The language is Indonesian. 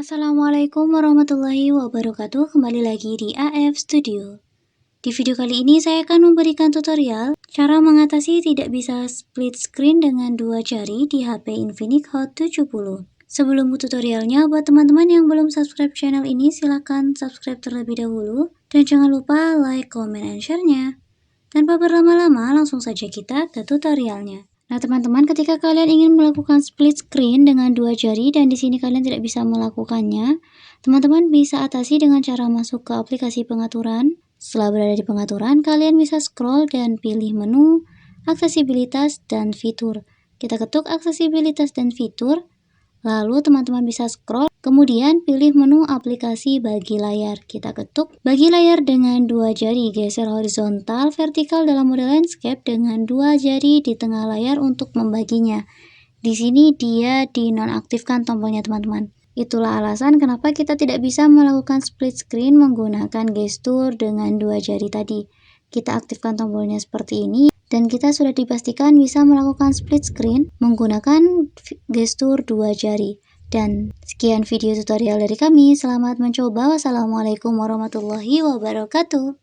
Assalamualaikum warahmatullahi wabarakatuh. Kembali lagi di AF Studio. Di video kali ini saya akan memberikan tutorial cara mengatasi tidak bisa split screen dengan dua jari di HP Infinix Hot 70. Sebelum tutorialnya, buat teman-teman yang belum subscribe channel ini, silahkan subscribe terlebih dahulu. Dan jangan lupa like, comment, and share-nya. Tanpa berlama-lama, langsung saja kita ke tutorialnya. Nah teman-teman, ketika kalian ingin melakukan split screen dengan dua jari dan di sini kalian tidak bisa melakukannya, teman-teman bisa atasi dengan cara masuk ke aplikasi pengaturan. Setelah berada di pengaturan, kalian bisa scroll dan pilih menu aksesibilitas dan fitur. Kita ketuk aksesibilitas dan fitur, lalu teman-teman bisa scroll, kemudian pilih menu aplikasi bagi layar. Kita ketuk bagi layar dengan dua jari, geser horizontal vertikal dalam mode landscape dengan dua jari di tengah layar untuk membaginya. Di sini dia dinonaktifkan tombolnya teman-teman. Itulah alasan kenapa kita tidak bisa melakukan split screen menggunakan gestur dengan dua jari tadi. Kita aktifkan tombolnya seperti ini. Dan kita sudah dipastikan bisa melakukan split screen menggunakan gestur dua jari. Dan sekian video tutorial dari kami. Selamat mencoba. Wassalamualaikum warahmatullahi wabarakatuh.